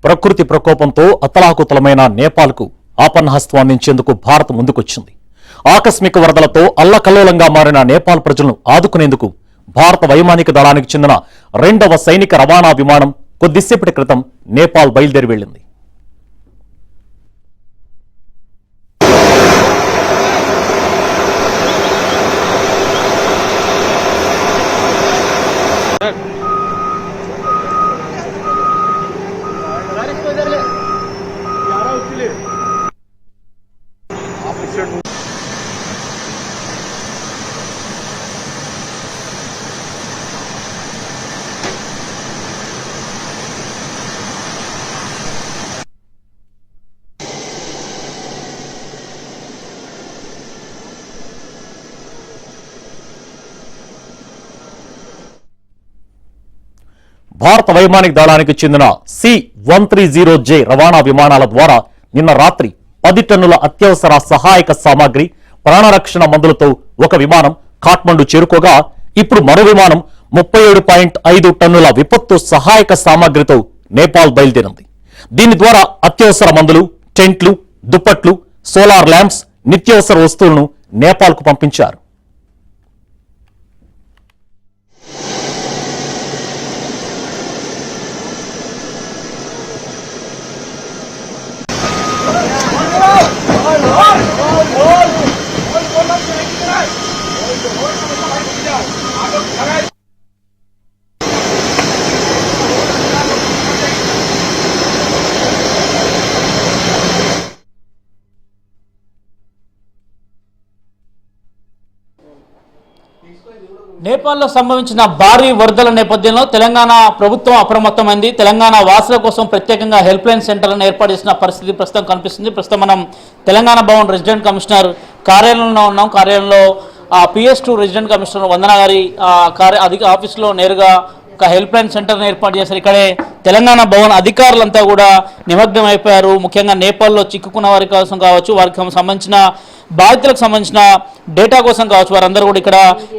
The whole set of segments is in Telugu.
ప్రకృతి ప్రకోపంతో అతలాకుతలమైన నేపాల్కు ఆపన్నహస్తం అందించేందుకు భారత్ ముందుకొచ్చింది. ఆకస్మిక వరదలతో అల్లకల్లోలంగా మారిన నేపాల్ ప్రజలను ఆదుకునేందుకు భారత వైమానిక దళానికి చెందిన 2వ సైనిక రవాణా విమానం కొద్దిసేపటి క్రితం నేపాల్ బయలుదేరి వెళ్లింది. భారత వైమానిక దళానికి చెందిన C-130J రవాణా విమానాల ద్వారా నిన్న రాత్రి 10 టన్నుల అత్యవసర సహాయక సామాగ్రి, ప్రాణరక్షణ మందులతో ఒక విమానం కాఠ్మండు చేరుకోగా, ఇప్పుడు మరో విమానం 37.5 టన్నుల విపత్తు సహాయక సామాగ్రితో నేపాల్ బయలుదేరింది. దీని ద్వారా అత్యవసర మందులు, టెంట్లు, దుప్పట్లు, సోలార్ ల్యాంప్స్, నిత్యావసర వస్తువులను నేపాల్కు పంపించారు. నేపాల్లో సంభవించిన భారీ వరదల నేపథ్యంలో తెలంగాణ ప్రభుత్వం అప్రమత్తమైంది. తెలంగాణ వాసుల కోసం ప్రత్యేకంగా హెల్ప్ లైన్ సెంటర్లను ఏర్పాటు చేసిన పరిస్థితి ప్రస్తుతం కనిపిస్తుంది. ప్రస్తుతం మనం తెలంగాణ భవన్ రెసిడెంట్ కమిషనర్ కార్యాలయంలో ఉన్నాం. కార్యాలయంలో PS2 రెసిడెంట్ కమిషనర్ వందన గారి ఆఫీసులో నేరుగా ఒక హెల్ప్ లైన్ సెంటర్ని ఏర్పాటు చేశారు. ఇక్కడే తెలంగాణ భవన్ అధికారులంతా కూడా నిమగ్నం అయిపోయారు. ముఖ్యంగా నేపాల్లో చిక్కుకున్న వారి కోసం కావచ్చు, వారికి సంబంధించిన బాధితులకు సంబంధించిన డేటా కోసం కావచ్చు, వారందరూ కూడా ఇక్కడ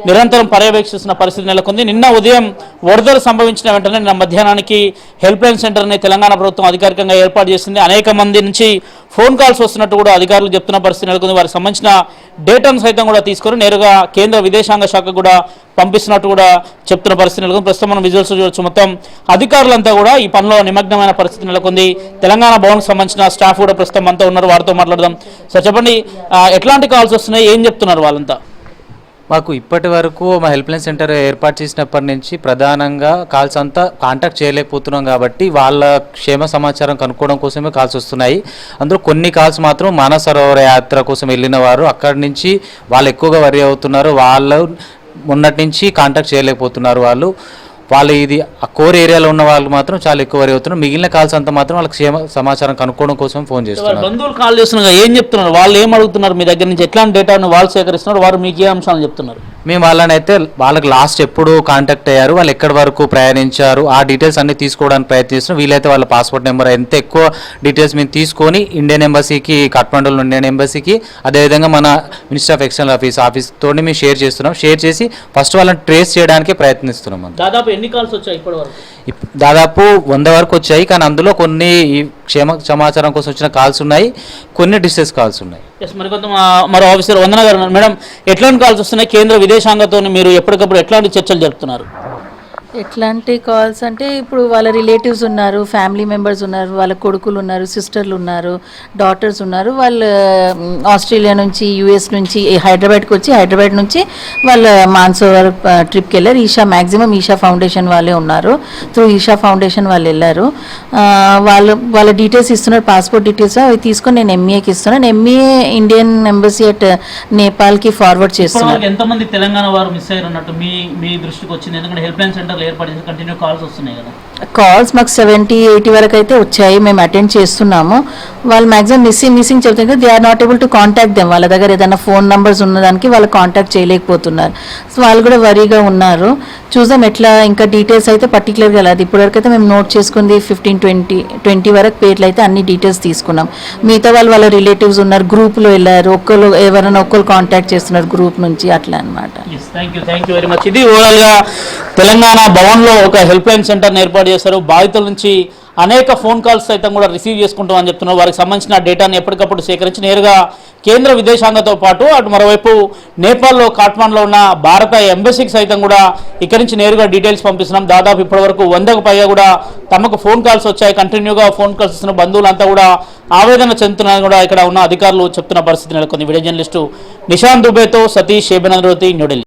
నిరంతరం పర్యవేక్షిస్తున్న పరిస్థితి నెలకొంది. నిన్న ఉదయం వరదలు సంభవించిన వెంటనే నిన్న మధ్యాహ్నానికి హెల్ప్ లైన్ సెంటర్ని తెలంగాణ ప్రభుత్వం అధికారికంగా ఏర్పాటు చేసింది. అనేక మంది నుంచి ఫోన్ కాల్స్ వస్తున్నట్టు కూడా అధికారులు చెప్తున్న పరిస్థితి నెలకొంది. వారికి సంబంధించిన డేటాను సైతం కూడా తీసుకొని నేరుగా కేంద్ర విదేశాంగ శాఖ కూడా పంపిస్తున్నట్టు కూడా చెప్తున్న పరిస్థితి నెలకొంది. ప్రస్తుతం మనం విజువల్స్ చూడవచ్చు. మొత్తం అధికారులంతా కూడా ఈ పనిలో నిమగ్నమైన పరిస్థితి నెలకొంది. తెలంగాణ భవన్కి సంబంధించిన స్టాఫ్ కూడా ప్రస్తుతం అంతా ఉన్నారు, వారితో మాట్లాడదాం. సార్ చెప్పండి, ఎట్లాంటి కాల్స్ వస్తున్నాయి, ఏం చెప్తున్నారు వాళ్ళంతా? మాకు ఇప్పటి వరకు మా హెల్ప్ లైన్ సెంటర్ ఏర్పాటు చేసినప్పటి నుంచి ప్రధానంగా కాల్స్ అంతా కాంటాక్ట్ చేయలేకపోతున్నాం కాబట్టి వాళ్ళ క్షేమ సమాచారం కనుక్కోవడం కోసమే కాల్స్ వస్తున్నాయి. అందులో కొన్ని కాల్స్ మాత్రం మానస సరోవర యాత్ర కోసం వెళ్ళిన వారు, అక్కడి నుంచి వాళ్ళు ఎక్కువగా వరి అవుతున్నారు. వాళ్ళు మొన్నటి నుంచి కాంటాక్ట్ చేయలేకపోతున్నారు. వాళ్ళు ఇది ఆ కోర్ ఏరియాలో ఉన్న వాళ్ళు మాత్రం చాలా ఎక్కువ వరి అవుతున్నారు. మిగిలిన కాల్స్ అంతా మాత్రం వాళ్ళకి క్షేమ సమాచారం కనుక్కోవడం కోసం ఫోన్ చేస్తున్నారు. బంధువులు కాల్ చేస్తున్నారు, ఏం చెప్తున్నారు, వాళ్ళు ఏం అడుగుతున్నారు మీ దగ్గర నుంచి, ఎట్లాంటి డేటాను వాళ్ళు సేకరిస్తున్నారు, వారు మీకు ఏ అంశాలు చెప్తున్నారు? మేము వాళ్ళకి లాస్ట్ ఎప్పుడు కాంటాక్ట్ అయ్యారు, వాళ్ళు ఎక్కడి వరకు ప్రయాణించారు, ఆ డీటెయిల్స్ అన్ని తీసుకోవడానికి ప్రయత్నిస్తున్నాం. వీలైతే వాళ్ళ పాస్పోర్ట్ నెంబర్ ఎంత ఎక్కువ డీటెయిల్స్ మేము తీసుకొని ఇండియన్ ఎంబసీకి, కాఠ్మండూలో ఇండియన్ ఎంబసీకి, అదేవిధంగా మన మినిస్టర్ ఆఫ్ ఎక్స్టర్నల్ ఆఫీస్తో మేము షేర్ చేస్తున్నాం. షేర్ చేసి ఫస్ట్ వాళ్ళని ట్రేస్ చేయడానికి ప్రయత్నిస్తున్నాం. దాదాపు ఎన్ని కాల్స్ వచ్చాయి ఇప్పటి వరకు? దాదాపు 100 వరకు వచ్చాయి, కానీ అందులో కొన్ని క్షేమ సమాచారం కోసం వచ్చిన కాల్స్ ఉన్నాయి, కొన్ని డిస్ట్రెస్ కాల్స్ ఉన్నాయి. మరో ఆఫీసర్ వందన గారు, మేడం ఎట్లాంటి కాల్స్ వస్తున్నాయి? కేంద్ర విదేశాంగంతో మీరు ఎప్పటికప్పుడు ఎట్లాంటి చర్చలు జరుపుతున్నారు? ఎట్లాంటి కాల్స్ అంటే ఇప్పుడు వాళ్ళ రిలేటివ్స్ ఉన్నారు, ఫ్యామిలీ మెంబర్స్ ఉన్నారు, వాళ్ళ కొడుకులు ఉన్నారు, సిస్టర్లు ఉన్నారు, డాటర్స్ ఉన్నారు. వాళ్ళు ఆస్ట్రేలియా నుంచి, US నుంచి హైదరాబాద్కి వచ్చి, హైదరాబాద్ నుంచి వాళ్ళ మాన్సోవర్ ట్రిప్కి వెళ్ళారు. మ్యాక్సిమం ఈషా ఫౌండేషన్ వాళ్ళే ఉన్నారు. త్రూ ఈషా ఫౌండేషన్ వాళ్ళు వెళ్ళారు. వాళ్ళ డీటెయిల్స్ ఇస్తున్నారు, పాస్పోర్ట్ డీటెయిల్స్ అవి తీసుకొని నేను MAకి ఇస్తున్నాను. MA ఇండియన్ ఎంబసీ అట్ నేపాల్కి ఫార్వర్డ్ చేస్తున్నాను. ఎంతమంది తెలంగాణ వారు మిస్ అయ్యారు అన్నట్టు మీ దృష్టికి వచ్చింది? ఎందుకంటే help line centre continue calls వస్తున్నాయి కదా. కాల్స్ మాకు 70-80 వరకు అయితే వచ్చాయి, మేము అటెండ్ చేస్తున్నాము. వాళ్ళు మ్యాక్సిమం మిస్సింగ్ చెప్తారు. They are not able to contact them. వాళ్ళ దగ్గర ఏదైనా ఫోన్ నంబర్స్ ఉన్నదానికి వాళ్ళు కాంటాక్ట్ చేయలేకపోతున్నారు. సో వాళ్ళు కూడా వరీగా ఉన్నారు. చూద్దాం ఎట్లా, ఇంకా డీటెయిల్స్ అయితే పర్టికులర్గా లేదు. ఇప్పటివరకు అయితే మేము నోట్ చేసుకుంది 15-20 వరకు పేర్లు అయితే అన్ని డీటెయిల్స్ తీసుకున్నాం. మిగతా వాళ్ళ రిలేటివ్స్ ఉన్నారు, గ్రూప్లో వెళ్ళారు, ఎవరైనా ఒక్కరు కాంటాక్ట్ చేస్తున్నారు గ్రూప్ నుంచి, అట్లా అనమాట. Thank you very much. ఇది ఓవరాల్గా తెలంగాణ భవన్లో ఒక హెల్ప్ లైన్ సెంటర్ని ఏర్పాటు చేశారు. బాధితుల నుంచి అనేక ఫోన్ కాల్స్ సైతం కూడా రిసీవ్ చేసుకుంటామని చెప్తున్నారు. వారికి సంబంధించిన డేటాను ఎప్పటికప్పుడు సేకరించి నేరుగా కేంద్ర విదేశాంగతో పాటు అటు మరోవైపు నేపాల్లో కాఠ్మాండ్లో ఉన్న భారత ఎంబసీకి సైతం కూడా ఇక్కడి నుంచి నేరుగా డీటెయిల్స్ పంపిస్తున్నాం. దాదాపు ఇప్పటివరకు 100కు పైగా కూడా తమకు ఫోన్ కాల్స్ వచ్చాయి. కంటిన్యూగా ఫోన్ కాల్స్ ఇస్తున్న బంధువులంతా కూడా ఆవేదన చెందుతున్నారని కూడా ఇక్కడ ఉన్న అధికారులు చెప్తున్న పరిస్థితి నెలకొంది. వీడియో జర్నలిస్టు నిశాంత్ దుబేతో సతీష్ షేబెనంద్రోతి, న్యూఢిల్లీ.